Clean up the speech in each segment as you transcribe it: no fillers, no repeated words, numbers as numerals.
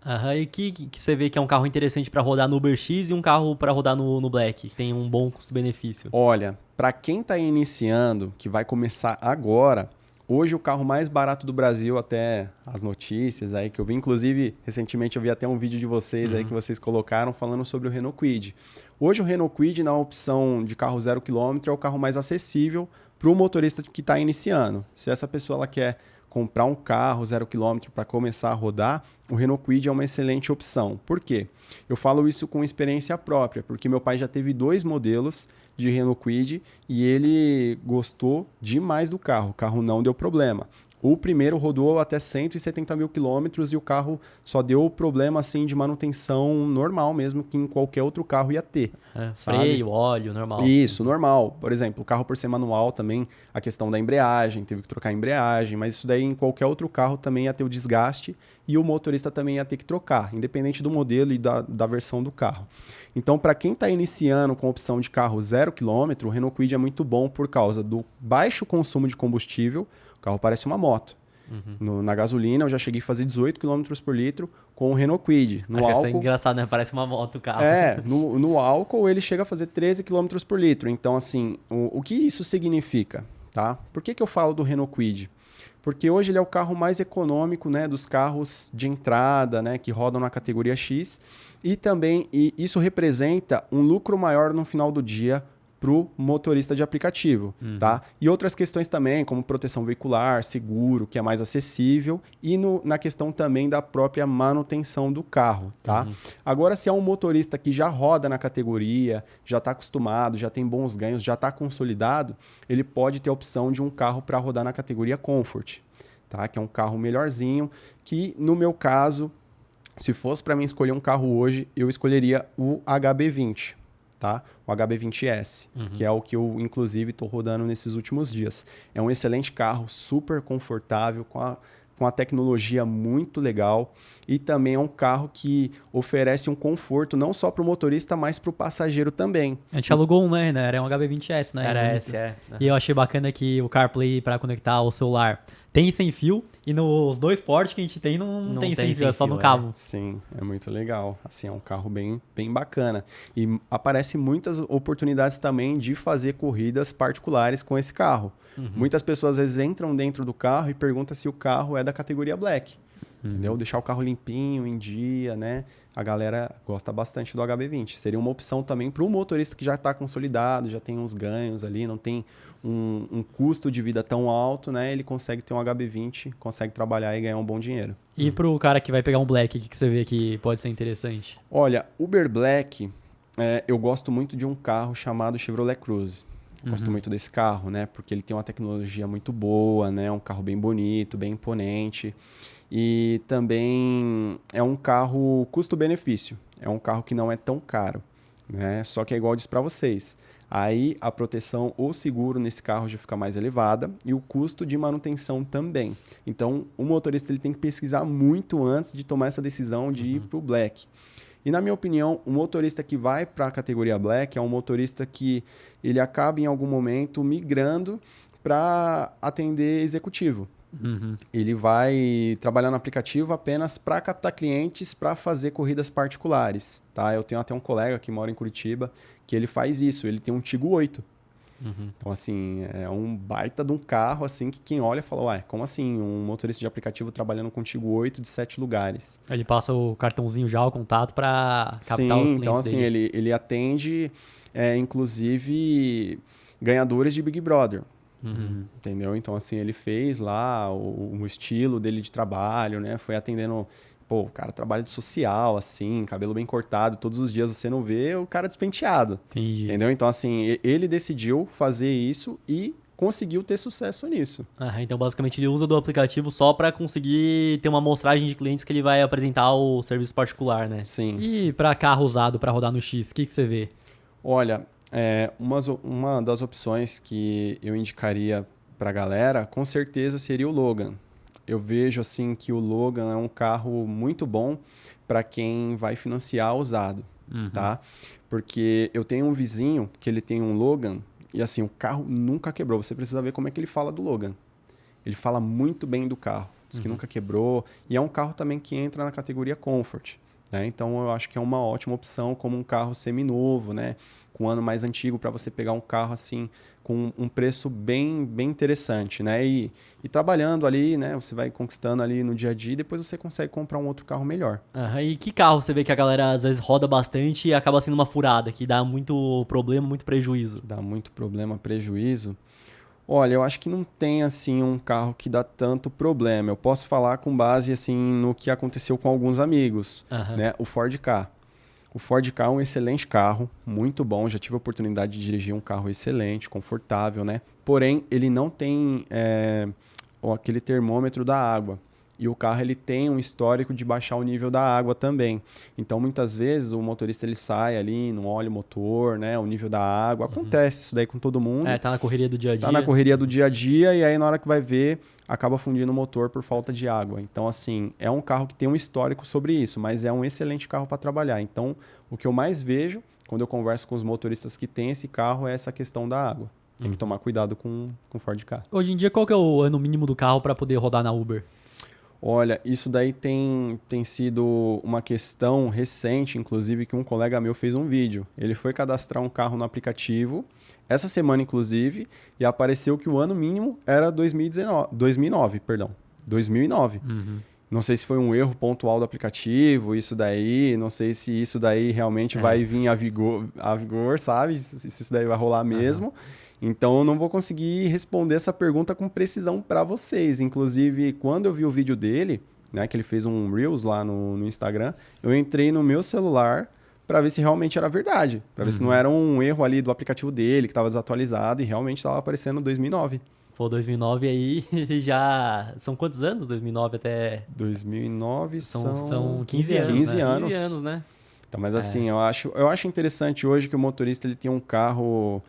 Aham, e que você vê que é um carro interessante para rodar no Uber X e um carro para rodar no Black, que tem um bom custo-benefício? Olha, para quem está iniciando, que vai começar agora, hoje o carro mais barato do Brasil, até as notícias aí que eu vi, inclusive recentemente eu vi até um vídeo de vocês aí que vocês colocaram falando sobre o Renault Kwid. Hoje o Renault Kwid na opção de carro 0 km é o carro mais acessível para o motorista que está iniciando. Se essa pessoa ela quer comprar um carro 0 km para começar a rodar, o Renault Kwid é uma excelente opção. Por quê? Eu falo isso com experiência própria, porque meu pai já teve 2 modelos de Renault Kwid e ele gostou demais do carro. O carro não deu problema. O primeiro rodou até 170 mil quilômetros e o carro só deu problema assim de manutenção normal mesmo que em qualquer outro carro ia ter, É, sabe? freio, óleo, normal. Isso, normal. Por exemplo, o carro por ser manual também, a questão da embreagem, teve que trocar a embreagem, mas isso daí em qualquer outro carro também ia ter o desgaste e o motorista também ia ter que trocar, independente do modelo e da versão do carro. Então, para quem está iniciando com a opção de carro 0 km, o Renault Kwid é muito bom por causa do baixo consumo de combustível, o carro parece uma moto. Na gasolina, eu já cheguei a fazer 18 quilômetros por litro com o Renault Kwid. No Acho que isso é álcool, engraçado, né? Parece uma moto o carro. no álcool ele chega a fazer 13 quilômetros por litro. Então, assim, o que isso significa? Tá? Por que eu falo do Renault Kwid? Porque hoje ele é o carro mais econômico, né, dos carros de entrada, né, que rodam na categoria X. E também isso representa um lucro maior no final do dia para o motorista de aplicativo, tá? E outras questões também, como proteção veicular, seguro, que é mais acessível, e na questão também da própria manutenção do carro, tá? Agora, se é um motorista que já roda na categoria, já está acostumado, já tem bons ganhos, já está consolidado, ele pode ter a opção de um carro para rodar na categoria Comfort, tá? Que é um carro melhorzinho, que no meu caso, se fosse para mim escolher um carro hoje, eu escolheria o HB20, tá? O HB20S, que é o que eu, inclusive, estou rodando nesses últimos dias. É um excelente carro, super confortável, com a tecnologia muito legal e também é um carro que oferece um conforto não só para o motorista, mas para o passageiro também. A gente alugou um, né? Era um HB20S, né? Era esse, é. E eu achei bacana que o CarPlay para conectar o celular tem sem fio e nos dois ports que a gente tem não tem sem fio, é só no cabo. Sim, é muito legal. Assim, é um carro bem, bem bacana. E aparecem muitas oportunidades também de fazer corridas particulares com esse carro. Muitas pessoas às vezes entram dentro do carro e perguntam se o carro é da categoria Black. Entendeu? Deixar o carro limpinho, em dia, né? A galera gosta bastante do HB20. Seria uma opção também para o motorista que já está consolidado, já tem uns ganhos ali, não tem um custo de vida tão alto, né? Ele consegue ter um HB20, consegue trabalhar e ganhar um bom dinheiro. E pro cara que vai pegar um Black, o que você vê que pode ser interessante? Olha, Uber Black, eu gosto muito de um carro chamado Chevrolet Cruze. Gosto muito desse carro, né? Porque ele tem uma tecnologia muito boa, né? Um carro bem bonito, bem imponente. E também é um carro custo-benefício. É um carro que não é tão caro, né? Só que é igual eu disse para vocês. Aí a proteção ou seguro nesse carro já fica mais elevada e o custo de manutenção também. Então, o motorista ele tem que pesquisar muito antes de tomar essa decisão de ir para o Black. E na minha opinião, o motorista que vai para a categoria Black é um motorista que ele acaba em algum momento migrando para atender executivo. Ele vai trabalhar no aplicativo apenas para captar clientes para fazer corridas particulares, tá? Eu tenho até um colega que mora em Curitiba que ele faz isso, ele tem um Tigo 8. Então, assim, é um baita de um carro, assim, que quem olha fala, ué, como assim? Um motorista de aplicativo trabalhando com Tigo 8 de 7 lugares. Ele passa o cartãozinho já, o contato para captar os Sim, clientes então, assim, dele. ele atende, inclusive, ganhadores de Big Brother. Entendeu? Então, assim, ele fez lá o estilo dele de trabalho, né? Foi atendendo... Pô, o cara trabalha de social, assim, cabelo bem cortado. Todos os dias você não vê o cara despenteado. Entendi. Entendeu? Então, assim, ele decidiu fazer isso e conseguiu ter sucesso nisso. Então, basicamente, ele usa do aplicativo só para conseguir ter uma amostragem de clientes que ele vai apresentar o serviço particular, né? Sim. E para carro usado para rodar no X, o que você vê? Olha, uma das opções que eu indicaria para a galera, com certeza, seria o Logan. Eu vejo assim que o Logan é um carro muito bom para quem vai financiar usado, tá? Porque eu tenho um vizinho que ele tem um Logan e assim, o carro nunca quebrou. Você precisa ver como é que ele fala do Logan. Ele fala muito bem do carro. diz que nunca quebrou. E é um carro também que entra na categoria Comfort, né? Então eu acho que é uma ótima opção como um carro seminovo, né? Com um ano mais antigo, para você pegar um carro assim com um preço bem interessante, né? E trabalhando ali, né? Você vai conquistando ali no dia a dia e depois você consegue comprar um outro carro melhor. E que carro você vê que a galera às vezes roda bastante e acaba sendo uma furada, que dá muito problema, muito prejuízo? Dá muito problema, prejuízo. Olha, eu acho que não tem assim um carro que dá tanto problema. Eu posso falar com base assim no que aconteceu com alguns amigos, né? O Ford Ka. O Ford Ka é um excelente carro, muito bom. Já tive a oportunidade de dirigir um carro excelente, confortável, né? Porém, ele não tem aquele termômetro da água. E o carro ele tem um histórico de baixar o nível da água também. Então, muitas vezes, o motorista ele sai ali, não olha o motor, né? O nível da água. Acontece isso daí com todo mundo. Tá na correria do dia a dia. Tá na correria do dia a dia e aí na hora que vai ver, acaba fundindo o motor por falta de água. Então, assim, é um carro que tem um histórico sobre isso, mas é um excelente carro para trabalhar. Então, o que eu mais vejo quando eu converso com os motoristas que têm esse carro é essa questão da água. Tem que tomar cuidado com o Ford Ka. Hoje em dia, qual que é o ano mínimo do carro para poder rodar na Uber? Olha, isso daí tem sido uma questão recente, inclusive, que um colega meu fez um vídeo. Ele foi cadastrar um carro no aplicativo, essa semana, inclusive, e apareceu que o ano mínimo era 2009. Não sei se foi um erro pontual do aplicativo, isso daí, não sei se isso daí realmente vai vir a vigor, sabe? Se isso daí vai rolar mesmo. Então, eu não vou conseguir responder essa pergunta com precisão para vocês. Inclusive, quando eu vi o vídeo dele, né, que ele fez um Reels lá no Instagram, eu entrei no meu celular para ver se realmente era verdade. Para ver se não era um erro ali do aplicativo dele, que estava desatualizado e realmente estava aparecendo 2009. Pô, 2009 aí já... São quantos anos? 2009 até... 2009 são 15 anos, 15 né? anos. 15 anos, né? Então, mas assim, eu acho interessante hoje que o motorista ele tem um carro...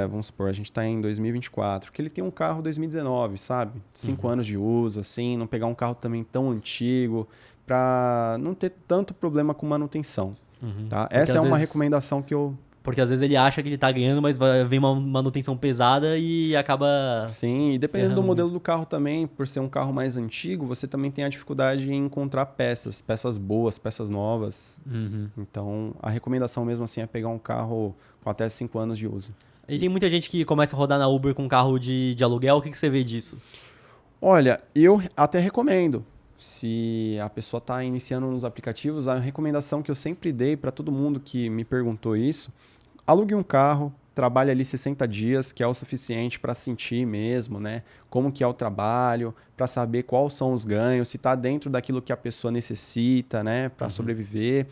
vamos supor, a gente está em 2024, que ele tem um carro 2019, sabe? 5 anos de uso, assim, não pegar um carro também tão antigo, para não ter tanto problema com manutenção. Tá? Essa é uma recomendação que eu... Porque às vezes ele acha que ele tá ganhando, mas vem uma manutenção pesada e acaba... Sim, e dependendo do modelo do carro também, por ser um carro mais antigo, você também tem a dificuldade em encontrar peças boas, peças novas. Então, a recomendação mesmo assim é pegar um carro com até 5 anos de uso. E tem muita gente que começa a rodar na Uber com carro de aluguel. O que você vê disso? Olha, eu até recomendo. Se a pessoa está iniciando nos aplicativos, a recomendação que eu sempre dei para todo mundo que me perguntou isso, alugue um carro, trabalhe ali 60 dias, que é o suficiente para sentir mesmo, né? Como que é o trabalho, para saber quais são os ganhos, se está dentro daquilo que a pessoa necessita, né? Para sobreviver.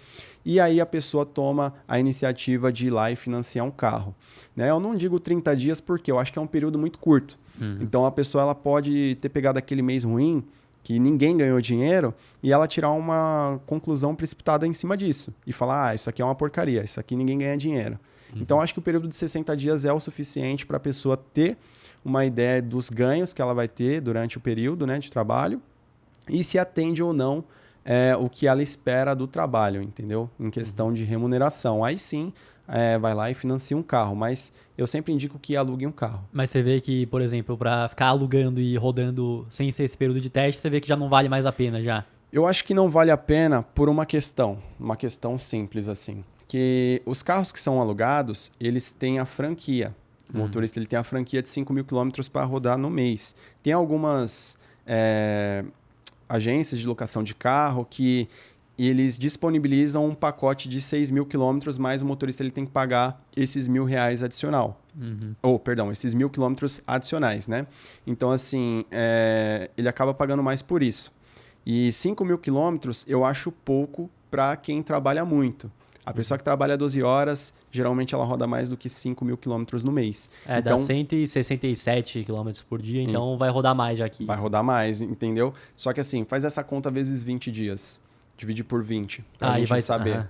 E aí a pessoa toma a iniciativa de ir lá e financiar um carro. Né? Eu não digo 30 dias porque eu acho que é um período muito curto. Então a pessoa ela pode ter pegado aquele mês ruim, que ninguém ganhou dinheiro, e ela tirar uma conclusão precipitada em cima disso. E falar, isso aqui é uma porcaria, isso aqui ninguém ganha dinheiro. Então, acho que o período de 60 dias é o suficiente para a pessoa ter uma ideia dos ganhos que ela vai ter durante o período, né, de trabalho e se atende ou não o que ela espera do trabalho, entendeu? Em questão de remuneração. Aí sim, vai lá e financia um carro, mas eu sempre indico que alugue um carro. Mas você vê que, por exemplo, para ficar alugando e rodando sem ser esse período de teste, você vê que já não vale mais a pena já? Eu acho que não vale a pena por uma questão simples assim. Que os carros que são alugados, eles têm a franquia. O motorista ele tem a franquia de 5 mil quilômetros para rodar no mês. Tem algumas agências de locação de carro que eles disponibilizam um pacote de 6 mil quilômetros, mas o motorista ele tem que pagar esses R$1.000 adicional. Esses 1.000 quilômetros adicionais, né? Então, assim, ele acaba pagando mais por isso. E 5 mil quilômetros eu acho pouco para quem trabalha muito. A pessoa que trabalha 12 horas, geralmente ela roda mais do que 5 mil quilômetros no mês. Dá 167 quilômetros por dia, então vai rodar mais já aqui. Vai rodar mais, entendeu? Só que assim, faz essa conta vezes 20 dias. Divide por 20, pra gente saber.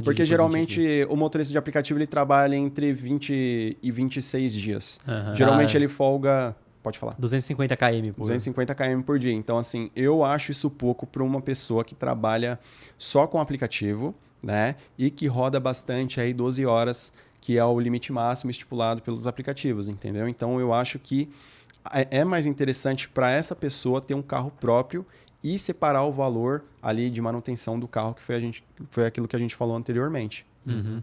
Porque geralmente o motorista de aplicativo ele trabalha entre 20 e 26 dias. Geralmente ele folga... Pode falar. 250 km por 250 km por dia. Então, assim, eu acho isso pouco para uma pessoa que trabalha só com aplicativo, né? E que roda bastante aí 12 horas, que é o limite máximo estipulado pelos aplicativos, entendeu? Então, eu acho que é mais interessante para essa pessoa ter um carro próprio e separar o valor ali de manutenção do carro, que foi aquilo que a gente falou anteriormente. Uhum.